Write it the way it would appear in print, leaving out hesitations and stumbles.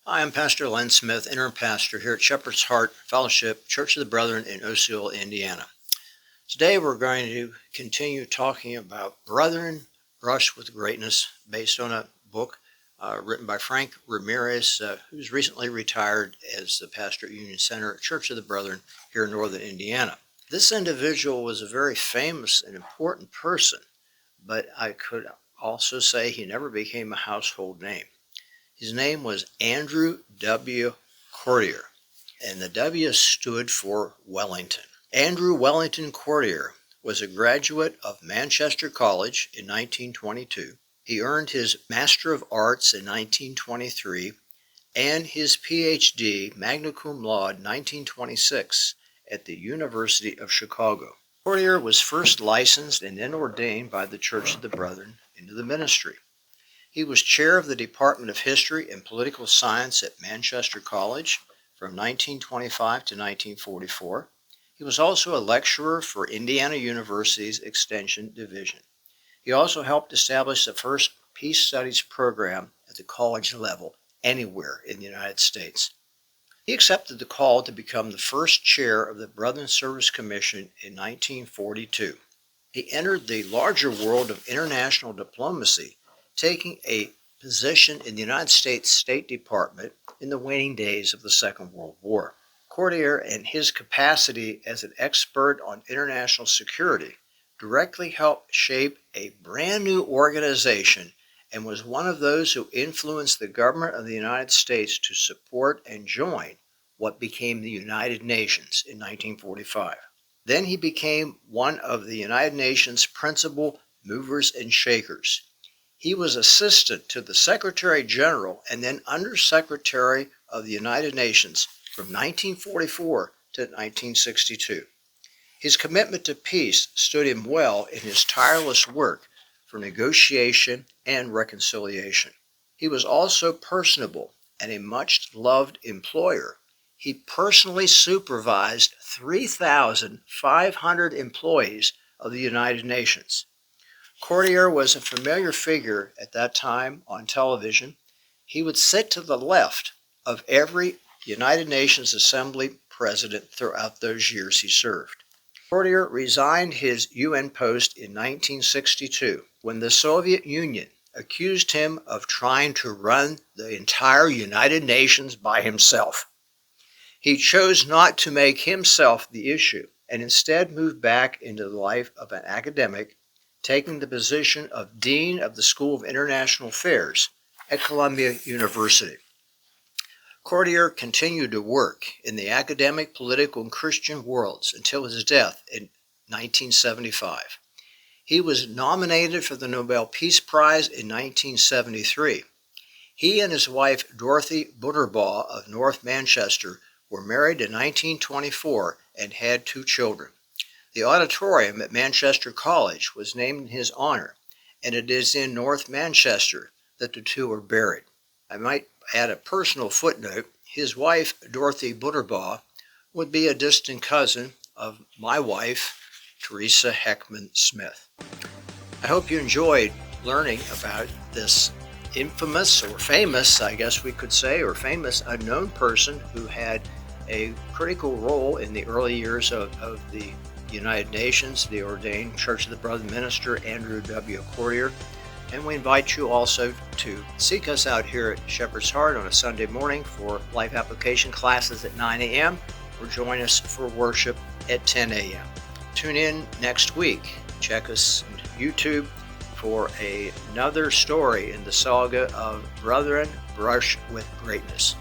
Hi, I'm Pastor Len Smith, interim pastor here at Shepherd's Heart Fellowship, Church of the Brethren in Osceola, Indiana. Today we're going to continue talking about Brethren Brush with Greatness based on a book written by Frank Ramirez, who's recently retired as the pastor at Union Center at Church of the Brethren here in northern Indiana. This individual was a very famous and important person, but I could also say he never became a household name. His name was Andrew W. Cordier, and the W stood for Wellington. Andrew Wellington Cordier was a graduate of Manchester College in 1922. He earned his Master of Arts in 1923 and his Ph.D. magna cum laude 1926 at the University of Chicago. Cordier was first licensed and then ordained by the Church of the Brethren into the ministry. He was chair of the Department of History and Political Science at Manchester College from 1925 to 1944. He was also a lecturer for Indiana University's Extension Division. He also helped establish the first peace studies program at the college level anywhere in the United States. He accepted the call to become the first chair of the Brethren Service Commission in 1942. He entered the larger world of international diplomacy, taking a position in the United States State Department in the waning days of the Second World War. Cordier, in his capacity as an expert on international security, directly helped shape a brand new organization and was one of those who influenced the government of the United States to support and join what became the United Nations in 1945. Then he became one of the United Nations principal movers and shakers. He was assistant to the Secretary General and then Undersecretary of the United Nations from 1944 to 1962. His commitment to peace stood him well in his tireless work for negotiation and reconciliation. He was also personable and a much-loved employer. He personally supervised 3,500 employees of the United Nations. Cordier was a familiar figure at that time on television. He would sit to the left of every United Nations Assembly president throughout those years he served. Cordier resigned his UN post in 1962 when the Soviet Union accused him of trying to run the entire United Nations by himself. He chose not to make himself the issue and instead moved back into the life of an academic, taking the position of Dean of the School of International Affairs at Columbia University. Cordier continued to work in the academic, political, and Christian worlds until his death in 1975. He was nominated for the Nobel Peace Prize in 1973. He and his wife, Dorothy Butterbaugh of North Manchester, were married in 1924 and had 2 children. The auditorium at Manchester College was named in his honor, and it is in North Manchester that the two are buried. I might add a personal footnote. His wife, Dorothy Butterbaugh, would be a distant cousin of my wife, Teresa Heckman Smith. I hope you enjoyed learning about this infamous or famous, I guess we could say, or famous unknown person who had a critical role in the early years of the United Nations, the ordained Church of the Brethren minister, Andrew W. Cordier. And we invite you also to seek us out here at Shepherd's Heart on a Sunday morning for life application classes at 9 a.m. or join us for worship at 10 a.m. Tune in next week. Check us on YouTube for another story in the saga of Brethren Brush with Greatness.